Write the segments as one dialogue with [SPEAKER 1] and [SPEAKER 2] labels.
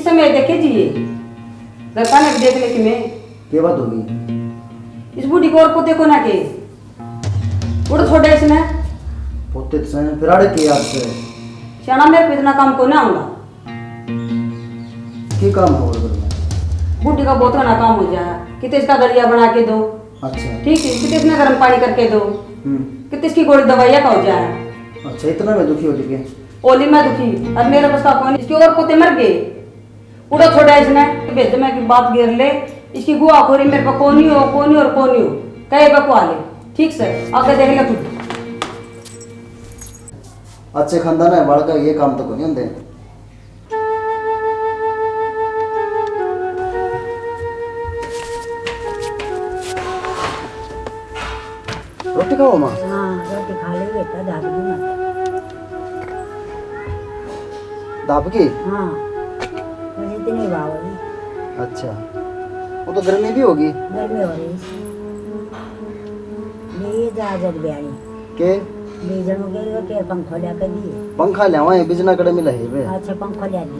[SPEAKER 1] समय देखे जी ये लड़का ने देख ले कि मैं
[SPEAKER 2] क्या बात होगी?
[SPEAKER 1] इस बूढ़ी को और पोते को ना के उड़ छोड़े इसने
[SPEAKER 2] पोते से फिर आड़े के याद से
[SPEAKER 1] शाना मेरे पे इतना काम को ना आऊंगा
[SPEAKER 2] की काम हो रहा है?
[SPEAKER 1] बूढ़ी का बहुत ना काम हो जाए कितने इसका दलिया बना के दो
[SPEAKER 2] अच्छा
[SPEAKER 1] ठीक है कितने इसमें गर्म पानी करके दो कितने इसकी गोली दवाइयाँ का हो जाए।
[SPEAKER 2] अच्छा इतना में दुखी हो चुके
[SPEAKER 1] ओली में दुखी और मेरे बस का कौन इसके और पोते मर गए उड़ा छोड़ा इसने भेज में की बात गिर ले इसकी गुआ खोरी मेरे पर कोनी हो कहे बकवा ले ठीक से आगे देख ले तू
[SPEAKER 2] अच्छे खानदान है बालका ये काम तो को नहीं होते। रोटी खाओ माँ।
[SPEAKER 3] हाँ रोटी खा ले बेटा दाब दूँ
[SPEAKER 2] दाब की?
[SPEAKER 3] हाँ मुझे इतनी भाव होगी।
[SPEAKER 2] अच्छा वो तो गर्मी भी होगी।
[SPEAKER 3] गर्मी हो रही ले जा जग बयानी
[SPEAKER 2] के
[SPEAKER 3] बीजन के रोटी पंखो लिया कर दिए।
[SPEAKER 2] पंखा ले आए बिजना कड़े मिला है बे।
[SPEAKER 3] अच्छा पंखो लिया दी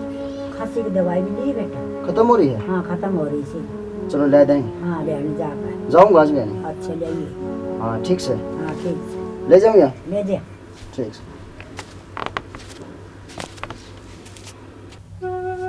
[SPEAKER 3] खांसी की दवाई भी दी बेटा।
[SPEAKER 2] खत्म हो रही है?
[SPEAKER 3] हाँ खत्म हो रही थी।
[SPEAKER 2] चलो ले दें।
[SPEAKER 3] हाँ ले जाकर
[SPEAKER 2] जाऊंगा आज मैं।
[SPEAKER 3] अच्छा ले
[SPEAKER 2] हाँ ठीक से
[SPEAKER 3] हाँ ठीक से
[SPEAKER 2] ले जाऊँ या
[SPEAKER 3] ले जा
[SPEAKER 2] ठीक से।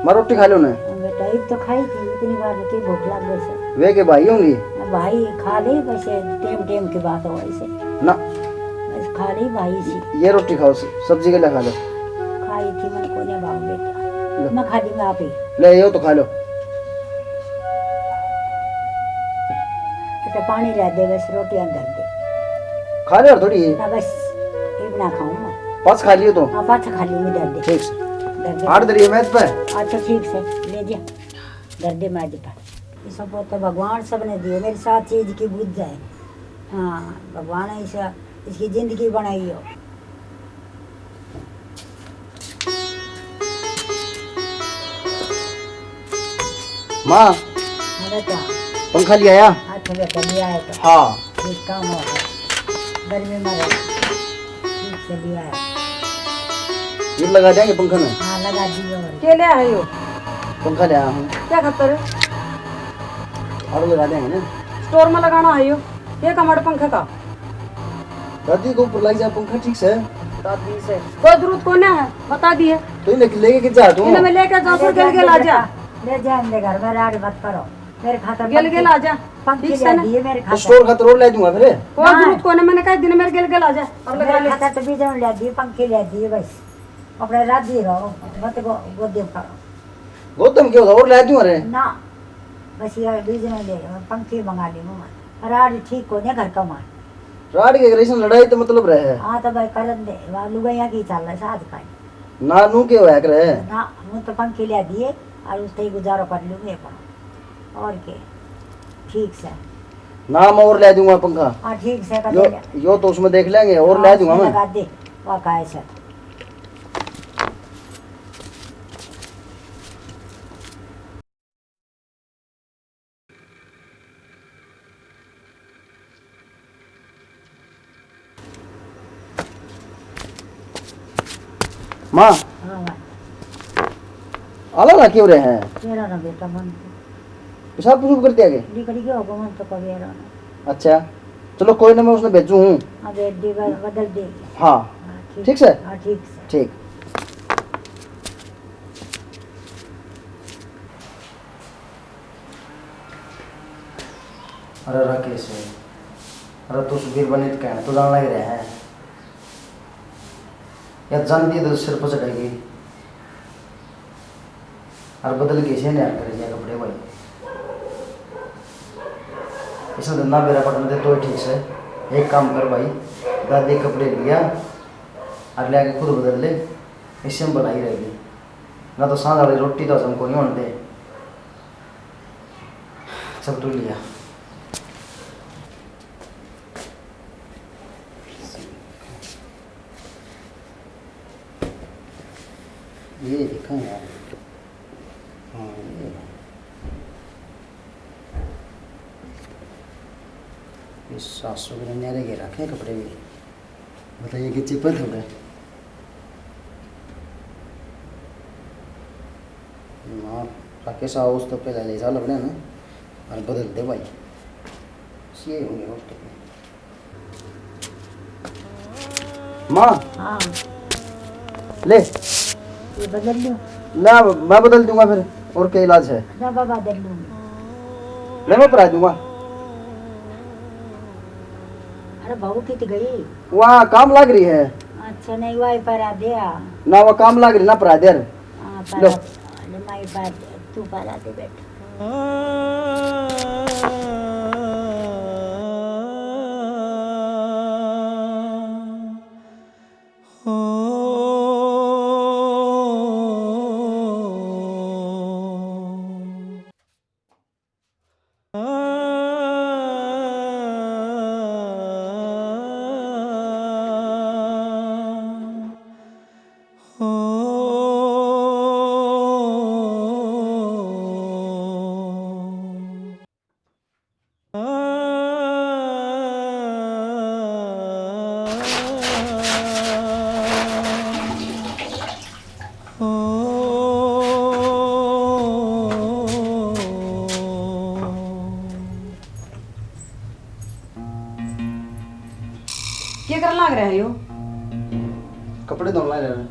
[SPEAKER 2] माँ रोटी खा लो ना।
[SPEAKER 3] बेटा एक तो खाई थी इतनी बार की भूख लग गई से
[SPEAKER 2] वे के भाई होंगी
[SPEAKER 3] भाई खा ले वैसे टेम टेम की बात हो ऐसे
[SPEAKER 2] ना
[SPEAKER 3] बस खा ली भाई सी
[SPEAKER 2] ये रोटी खाओ सब्जी के लिए खा लो।
[SPEAKER 3] खाई थी मन को ने बाबू बेटा मैं खा ली मैं आप ही
[SPEAKER 2] ले यो तो खा लो।
[SPEAKER 3] बेटा पानी ला दे बस रोटी अंदर दे
[SPEAKER 2] खा ले और थोड़ी
[SPEAKER 3] ना बस एक ना खाऊं मैं
[SPEAKER 2] पास खा लियो तो
[SPEAKER 3] हाँ पाँच खा ली मैं दर दे
[SPEAKER 2] ठीक से
[SPEAKER 3] दर दे
[SPEAKER 2] आठ दरिए मैच पे।
[SPEAKER 3] अच्छा ठीक से ले जा दर दे मैं पर ये सब तो भगवान सब ने दिए मेरी साथ चीज की बुझ जाए। हाँ भगवान ऐसा इसकी जिंदगी बनाई हो।
[SPEAKER 2] माँ
[SPEAKER 3] हाँ बेटा
[SPEAKER 2] पंखा लिया या?
[SPEAKER 3] अच्छा बेटा लिया है तो
[SPEAKER 2] हाँ
[SPEAKER 3] ठीक काम हो गया गर्मी में रहो ठीक से लिया है।
[SPEAKER 2] ये लगा देंगे पंखा में।
[SPEAKER 3] हाँ लगा दिए और
[SPEAKER 1] के ले आए हो
[SPEAKER 2] पंखा ले आया हूँ
[SPEAKER 1] क्या खतर
[SPEAKER 2] और लगा देंगे ना।
[SPEAKER 1] स्टोर में लगाना है यो ये कमर पंखे का
[SPEAKER 2] दादी को ऊपर लग जाए पंखा ठीक से।
[SPEAKER 1] दादी से कोई जरूरत को ना है बता दिए
[SPEAKER 2] तो ये लेके के जा तू
[SPEAKER 1] इन्हें मैं लेकर जाऊँ फिर गेल गेल आ जा
[SPEAKER 3] ले जा अंदर घर में राड मत करो मेरे खातर
[SPEAKER 1] गेल गेल आ जा
[SPEAKER 3] पंखी
[SPEAKER 1] ठीक से
[SPEAKER 3] ले
[SPEAKER 1] ना
[SPEAKER 3] दिए मेरे
[SPEAKER 2] तो
[SPEAKER 3] खातर
[SPEAKER 2] स्टोर खातर और ले दूंगा फिर।
[SPEAKER 1] कोई जरूरत को ना मैंने कहा दिन मेरे गेल गेल आ जा और लगा
[SPEAKER 3] मेरे
[SPEAKER 1] ले
[SPEAKER 3] खातर तो बीजन ले दिए पंखी ले दिए बस अपने रात दी रहो मत गोदी करो
[SPEAKER 2] गौतम क्यों और ले दूंगा रे
[SPEAKER 3] ना बस ये बीजन ले पंखी मंगा ली मैं राड ठीक हो घर का मार
[SPEAKER 2] राड के रेशन लड़ाई तो मतलब रहे।
[SPEAKER 3] हाँ तो भाई करन दे वहाँ लुगाइया की चल रहा है साथ का
[SPEAKER 2] ना नू के होया करे
[SPEAKER 3] ना मैं तो पंखी ले दिए और उससे ही गुजारो कर लूँगी अपन और के ठीक से
[SPEAKER 2] नाम और ले दूंगा पंखा।
[SPEAKER 3] हाँ ठीक से कर
[SPEAKER 2] यो
[SPEAKER 3] देंगे।
[SPEAKER 2] यो तो उसमें देख लेंगे और ले दूंगा मैं।
[SPEAKER 3] लगा दे वहाँ का ऐसा
[SPEAKER 2] माँ
[SPEAKER 3] हाँ भाई
[SPEAKER 2] आला ना क्यों रहे हैं?
[SPEAKER 3] तेरा ना बेटा मन
[SPEAKER 2] पेशाब पुसूब करते आगे?
[SPEAKER 3] निकल गया होगा मन तो कभी रहना
[SPEAKER 2] अच्छा चलो कोई ना मैं उसने भेजू हूँ।
[SPEAKER 3] अब एक बदल दे
[SPEAKER 2] हाँ
[SPEAKER 3] हाँ,
[SPEAKER 2] ठीक से
[SPEAKER 3] हाँ ठीक से
[SPEAKER 2] ठीक। अरे राकेश अरे तू सुबीर बनी तो कहना तो जान लग रहे हैं या जानती है तो सिर पर चढ़ेगी और बदल के इसे नहीं करेगी कपड़े भाई इसमें धंधा मेरा पटना दे तो ठीक से एक काम कर भाई दादी कपड़े लिया और ले आके खुद बदल ले इससे हम बनाई रहेगी ना तो सांझ वाली रोटी तो हमको नहीं होने सब तू लिया ये देखा यार। हाँ ये 700 के न्यारे के रखे कपड़े भी बताइए कि चिपत हो गए। माँ कैसा उस तो पहले ले जा लगने ना और बदल दे भाई ये होंगे उस तो माँ
[SPEAKER 3] हाँ
[SPEAKER 2] ले
[SPEAKER 3] ये बदल लूँ।
[SPEAKER 2] ना मैं बदल दूंगा फिर और क्या इलाज है
[SPEAKER 3] ना बाबा बदल लूँगी।
[SPEAKER 2] ले मैं पढ़ा दूंगा
[SPEAKER 3] अरे बहू कित गई।
[SPEAKER 2] वहाँ काम लग रही है
[SPEAKER 3] अच्छा नहीं वाई पर दिया।
[SPEAKER 2] ना वो काम लग रही ना पढ़ा दे
[SPEAKER 3] हाँ
[SPEAKER 2] लो।
[SPEAKER 3] पर माई पर तू पर दे बेटा।
[SPEAKER 1] क्या करने लग रहा है यो?
[SPEAKER 2] कपड़े धोने लग रहे हैं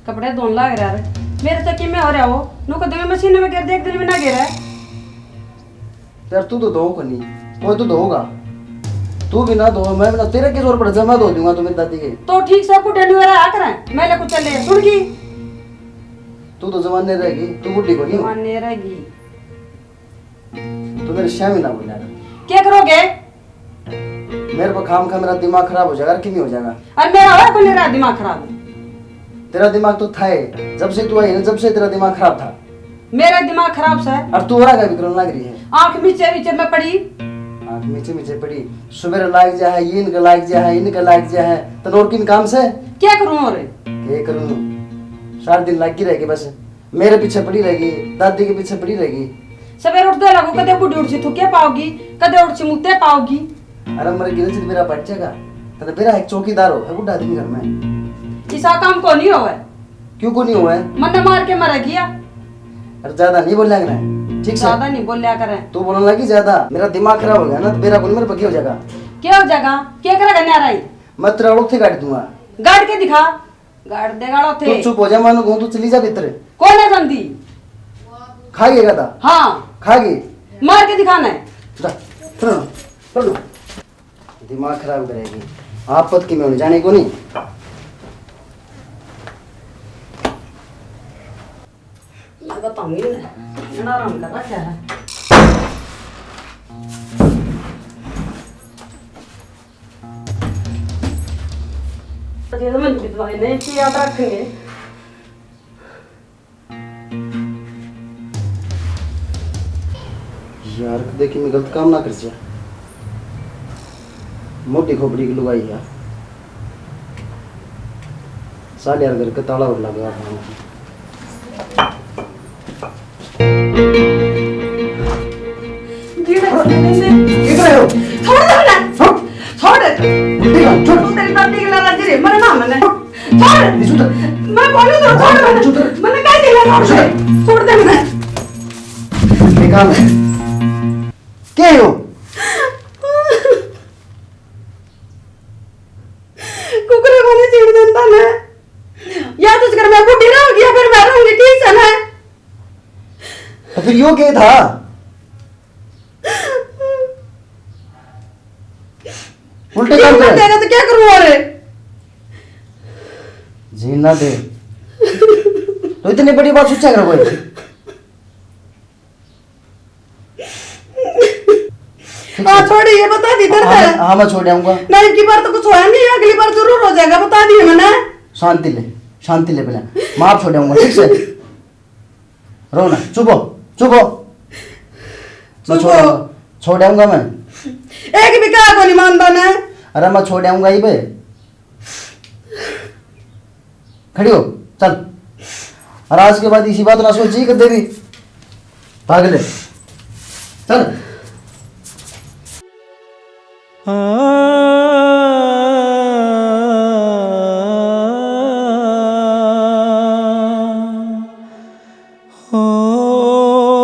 [SPEAKER 1] कपड़े धोने लग रहा है मेरे चक्की में हो रहा हो नु कदम मशीन में गिर दे एक दिन में ना गिरा है।
[SPEAKER 2] यार तू तो धो को नहीं कोई तो धोगा तू भी ना धो मैं भी ना तेरे की जोर पड़ जा मैं धो दूंगा तुम्हें दादी के
[SPEAKER 1] तो ठीक से कुछ नहीं हो रहा आ करें मैं ले कुछ चले सुन की
[SPEAKER 2] तू तो जवान नहीं रहेगी तू बुढ़ी को नहीं हो।
[SPEAKER 1] मानने रहेगी
[SPEAKER 2] तू मेरे श्याम ही ना बोल यार
[SPEAKER 1] क्या करोगे?
[SPEAKER 2] मेरे को खाम खा मेरा दिमाग खराब हो जाएगा कि नहीं हो जाएगा
[SPEAKER 1] और मेरा हो को नहीं रहा दिमाग खराब
[SPEAKER 2] तेरा दिमाग तो था ही जब से तू आई ना जब से तेरा दिमाग खराब था
[SPEAKER 1] मेरा दिमाग खराब सा है।
[SPEAKER 2] और तू और आगे बिगड़ने लग रही है
[SPEAKER 1] आंख नीचे नीचे में पड़ी
[SPEAKER 2] आँख नीचे नीचे पड़ी सुबह लाग जा है ये इनका लाग जा है इनका लाग जा है तो और किन काम से
[SPEAKER 1] क्या करूं और
[SPEAKER 2] क्या करूं सारा दिन लगी रहेगी बस मेरे पीछे पड़ी रहेगी दादी के पीछे पड़ी रहेगी
[SPEAKER 1] सवेरे उठते लगो कदे बुढ़ी उठ थुके पाओगी कदे उठ मुते पाओगी।
[SPEAKER 2] अरे मर गिरे से मेरा बच जाएगा तो मेरा एक चौकीदार हो है बुढ़ा आदमी घर में
[SPEAKER 1] ऐसा काम को नहीं होवे
[SPEAKER 2] क्यों को नहीं हुआ है
[SPEAKER 1] मन ने मार के मरा गया।
[SPEAKER 2] अरे ज्यादा नहीं बोल लग रहा है ठीक से
[SPEAKER 1] ज्यादा नहीं बोलिया करें
[SPEAKER 2] तू बोलने लगी ज्यादा मेरा दिमाग खराब हो गया ना तो मेरा बोल मेरे पकी हो जाएगा
[SPEAKER 1] क्या हो जाएगा क्या करेगा न्यारा
[SPEAKER 2] मैं तेरा लोग थे गाड़ी दूंगा
[SPEAKER 1] गाड़ के दिखा गाड़ दे गाड़ो थे
[SPEAKER 2] तू चुप हो जा मानो तू चली जा भीतर
[SPEAKER 1] कौन है गंदी
[SPEAKER 2] खाएगी गदा
[SPEAKER 1] हाँ
[SPEAKER 2] खाएगी
[SPEAKER 1] मार के दिखाना है।
[SPEAKER 2] जा सुनो सुनो दिमाग खराब करेगी आपत की में होने जाने को नहीं
[SPEAKER 1] मैं बताऊंगी ना आराम कर रखा है। ये तो मन की दवाई नहीं थी याद रखेंगे।
[SPEAKER 2] यार देखी मैं गलत काम ना कर जा मोटी खोपड़ी की लुगाई है साढ़े यार घर का ताला और लगा
[SPEAKER 1] छोड़ दो ना छोड़ तू तेरी दादी के लाला जी मरे ना मने छोड़ मैं बोलूं तो छोड़ मैंने कह दिया छोड़ दे मैंने
[SPEAKER 2] निकाल क्या हो
[SPEAKER 1] कुकरे को नहीं छेड़ देता ना या तो घर में बुढ़ी रहोगी या फिर मैं रहूंगी ठीक है ना।
[SPEAKER 2] तो फिर यो क्या था उल्टे काम
[SPEAKER 1] जीना
[SPEAKER 2] कर
[SPEAKER 1] देगा तो क्या करूं और
[SPEAKER 2] जीना दे तो इतनी बड़ी बात सोचा कर कोई
[SPEAKER 1] हाँ छोड़ी ये बता दी दर्द है।
[SPEAKER 2] हाँ मैं छोड़ आऊंगा
[SPEAKER 1] नहीं की बार तो कुछ होया नहीं अगली बार जरूर हो जाएगा बता दिए मैंने।
[SPEAKER 2] शांति ले पहले मैं आप छोड़ आऊंगा ठीक से रो ना चुप हो मैं छोड़ आऊंगा मैं
[SPEAKER 1] एक भी कहा को नहीं मानता ना।
[SPEAKER 2] अरे मैं छोड़ आऊंगा ही बे खड़ी हो चल और आज के बाद इसी बात ना सोची कर देवी भाग ले चल
[SPEAKER 4] Oh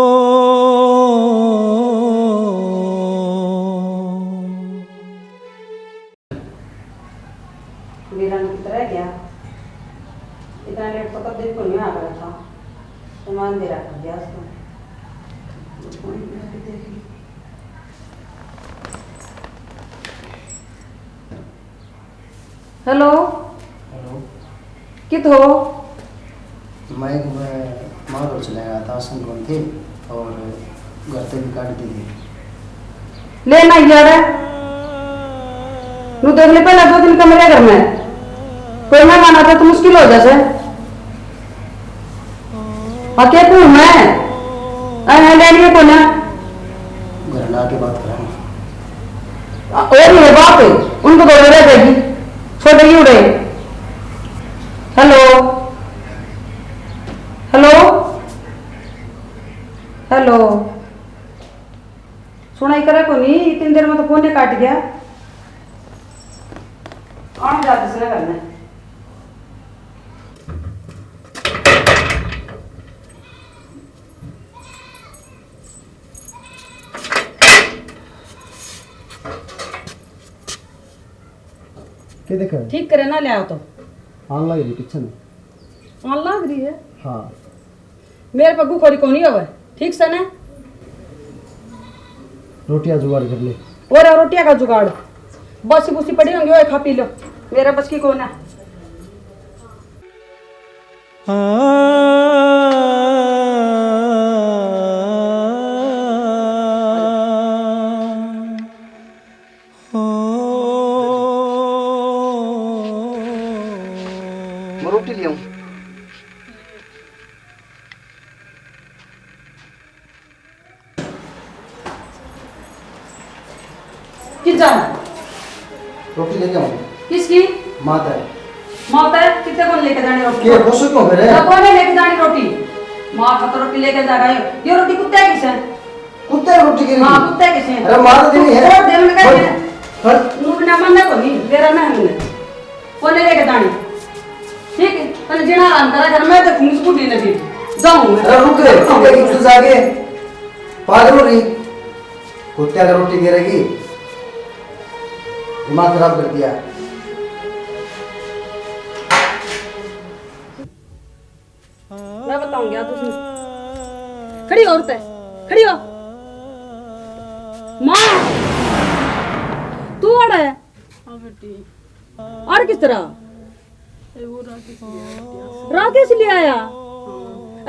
[SPEAKER 1] हेलो
[SPEAKER 2] हेलो,
[SPEAKER 1] कित हो?
[SPEAKER 2] मैं मारो चला गया था संक्रमण थे और घर पे भी काट दी थी।
[SPEAKER 1] लेना यार है नू देख ले पहले 2 दिन कमरे घर में कोई ना माना था तो मुश्किल हो जाए अके तू मैं लेनी को ना
[SPEAKER 2] घर ला के बात करें।
[SPEAKER 1] और ये बात है उनको तो रह जाएगी छोटे ही उड़े। हेलो हेलो हेलो सुनाई करे को नहीं इतनी देर में तो फोन ही काट गया आने जाते से ना करना
[SPEAKER 2] क्या देखा है?
[SPEAKER 1] ठीक करे ना ले आओ तो
[SPEAKER 2] आन लग रही पीछे में।
[SPEAKER 1] आन लग रही है
[SPEAKER 2] हाँ
[SPEAKER 1] मेरे पग्गू खोरी को नहीं होवे ठीक से ना
[SPEAKER 2] रोटियां जुगाड़ कर ले।
[SPEAKER 1] और रोटियां का जुगाड़ बसी बुसी पड़ी होंगी वो खा पी लो मेरा बस की कौन है।
[SPEAKER 2] मैं रोटी ले आऊं।
[SPEAKER 1] किस जाना
[SPEAKER 2] रोटी लेके आऊं।
[SPEAKER 1] किसकी
[SPEAKER 2] माता है
[SPEAKER 1] मौत है कितने कौन लेके जानी रोटी
[SPEAKER 2] के खुश क्यों फिर है?
[SPEAKER 1] कौन है लेके जानी रोटी माँ खा तो रोटी लेके जाएगा ये रोटी कुत्ते किस है
[SPEAKER 2] कुत्ते रोटी की
[SPEAKER 1] हाँ कुत्ते किस है
[SPEAKER 2] अरे मार देनी है।
[SPEAKER 1] और देर में क्या है
[SPEAKER 2] हर
[SPEAKER 1] मुंह बिना मन को नहीं तेरा मैं हमने कौन लेके जानी ठीक है तने जीना आराम करा कर मैं देखूंगी स्कूटी ने भी जाऊं मैं
[SPEAKER 2] अरे रुक रे कुत्ते की आगे पागल हो रही कुत्ते अगर रोटी गिरेगी दिमाग खराब कर दिया।
[SPEAKER 1] मैं बताऊंगी आज उसने खड़ी औरत है खड़ी हो माँ तू अड़ है और किस तरह राकेश ले आया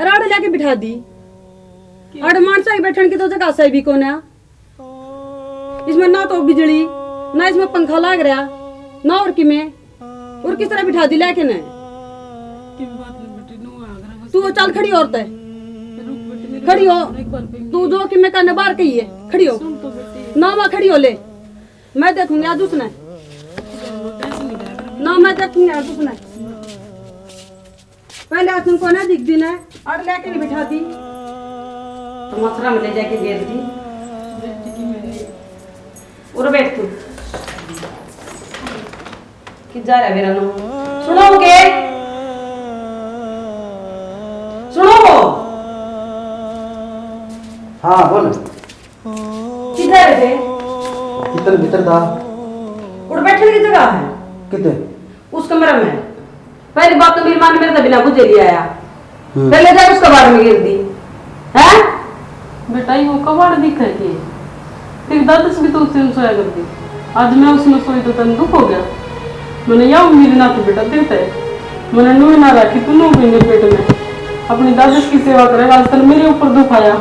[SPEAKER 1] राड़ लेके बिठा दी अड़ मानसा ही बैठन की तो जगह सही भी कौन है इसमें ना तो बिजली ना इसमें पंखा लाग रहा ना और किमें और किस तरह बिठा दी लेके ने तू चल खड़ी औरत है खड़ी हो तू जो कि मैं कहने बाहर कही है खड़ी हो ना मैं खड़ी हो ले मैं देखूंगी आज उसने ना मैं देखूंगी आज उसने पहले आज तुमको ना दिख दी ना और लेके नहीं बिठा दी तो मथुरा में ले जाके बेच दी और बैठ तू कि जा रहा मेरा नो सुनोगे सुनो
[SPEAKER 2] हाँ बोल
[SPEAKER 1] किधर थे
[SPEAKER 2] कितने भीतर था
[SPEAKER 1] उड़ बैठने की जगह है
[SPEAKER 2] कितने
[SPEAKER 1] उस कमरे में पहली बात तो मेरी माँ ने मेरे से बिना बुझे लिया आया पहले जाके उसका बार में गिर दी है
[SPEAKER 4] बेटा ही वो कबाड़ दिख रही है फिर दादस भी तो उससे सोया करती आज मैं उसमें सोई तो तन दुख हो गया मैंने या उम्मीद ना तो बेटा देता है मैंने नो ना रखी तू नो भी पेट में अपनी दादस की सेवा करे आज तक मेरे ऊपर दुख आया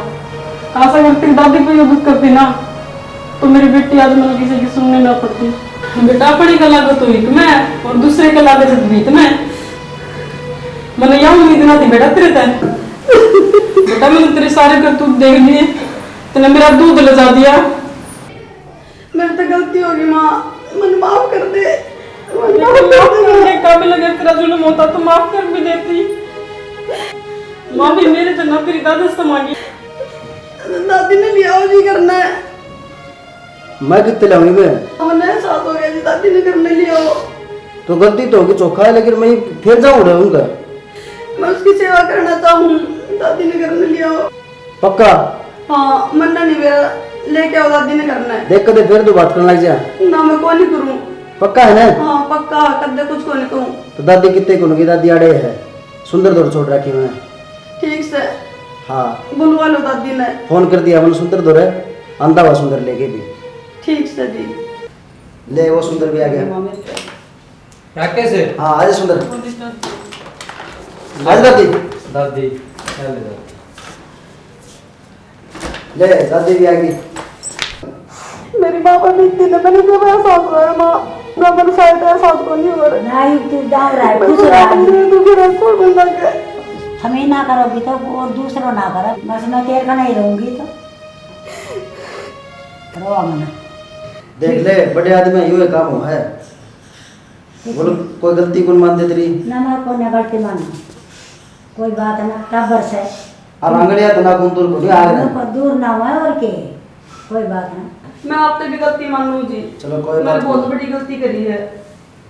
[SPEAKER 4] आशा करती दादी को ये दुख करती ना तो मेरी बेटी आज मैंने किसी की सुनने ना पड़ती बेटा अपनी का लागत हुई मैं और दूसरे का लागत बीत में मैंने या उम्मीद ना थी बेटा तेरे तय बेटा मैंने तेरे सारे करतूत देख लिए तूने मेरा दूध लजा दिया
[SPEAKER 1] मेरे तो गलती होगी माँ मन माफ कर दे
[SPEAKER 4] काबिल अगर तेरा जुल्म होता तो माफ कर भी देती माँ भी मेरे जना तेरी दादस मांगी
[SPEAKER 1] दादी ने लिया जी करना है
[SPEAKER 2] मैं कितने लाऊंगी मैं
[SPEAKER 1] हमने साथ हो गया जी दादी ने करने लिया हो
[SPEAKER 2] तो गलती तो होगी चौखा है लेकिन मैं फिर जाऊँ उनका
[SPEAKER 1] मैं उसकी सेवा करना चाहूँ दादी ने करने लिया हो
[SPEAKER 2] पक्का
[SPEAKER 1] हाँ मन्ना नहीं मेरा लेके आओ दादी ने करना है
[SPEAKER 2] देख कदे फिर तो बात करने लग जा
[SPEAKER 1] ना मैं कौन नहीं करूँ
[SPEAKER 2] पक्का है ना
[SPEAKER 1] हाँ पक्का कदे कुछ को नहीं कहूँ
[SPEAKER 2] तो दादी कितने को लगी दादी आड़े है सुंदर दौड़ छोड़ रखी मैं
[SPEAKER 1] ठीक से
[SPEAKER 2] हाँ
[SPEAKER 1] बुलवा लो दादी ने
[SPEAKER 2] फोन कर दिया मैंने सुंदर दौड़ है अंधा हुआ सुंदर लेके भी
[SPEAKER 1] ठीक से जी
[SPEAKER 2] ले वो सुंदर भी आ गया
[SPEAKER 5] क्या कैसे
[SPEAKER 2] हाँ आज सुंदर आज दादी
[SPEAKER 5] दादी क्या ले दादी
[SPEAKER 2] ले दादी भी आ गई।
[SPEAKER 4] मेरी माँ पर बीतती ने मैंने जब एहसास हुआ है माँ ना मैंने शायद एहसास को नहीं हो रहा
[SPEAKER 3] नहीं तू डाल रहा है खुश रहा है
[SPEAKER 4] तू फिर ऐसा बोलना क्या
[SPEAKER 3] हमें ना करोगी तो और दूसरों ना करो बस मैं तेरे का नहीं रहूंगी तो रो मना
[SPEAKER 2] देख ले बड़े आदमी यूं ही काम हुआ है। बोलो कोई गलती कौन मान दे तेरी
[SPEAKER 3] ना मैं को ना गलती मानो कोई बात ना काबर से
[SPEAKER 2] और आंगड़िया तो ना कौन दूर को नहीं आ गए
[SPEAKER 3] को दूर ना हुआ और के कोई बात ना
[SPEAKER 4] मैं आपसे भी गलती मान लूँ जी
[SPEAKER 2] चलो कोई
[SPEAKER 4] मैंने
[SPEAKER 2] बात
[SPEAKER 4] बहुत
[SPEAKER 2] नहीं।
[SPEAKER 4] बड़ी गलती करी है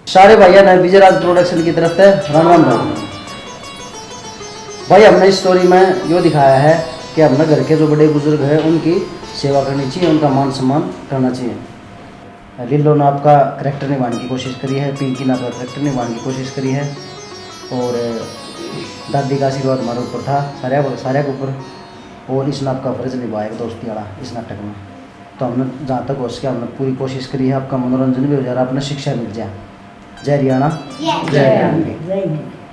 [SPEAKER 2] सारे भैया ने विजयराज प्रोडक्शन की तरफ से राम राम भाई। भाई हमने इस स्टोरी में यो दिखाया है कि अपने घर के जो बड़े बुजुर्ग हैं उनकी सेवा करनी चाहिए, उनका मान सम्मान करना चाहिए। लिल्लो ने आपका करेक्टर निभाने की कोशिश करी है, पिंकी ने आपका करेक्टर निभाने की कोशिश करी है और दादी का आशीर्वाद हमारे ऊपर था सारे के ऊपर और इसने आपका फर्ज निभाया दोस्ती वाला इस नाटक में। तो हमने जहाँ तक हो सके हमने पूरी कोशिश करी है, आपका मनोरंजन भी हो जा रहा है, अपना शिक्षा मिल जाए। जय हरियाणा
[SPEAKER 3] जय हिंद।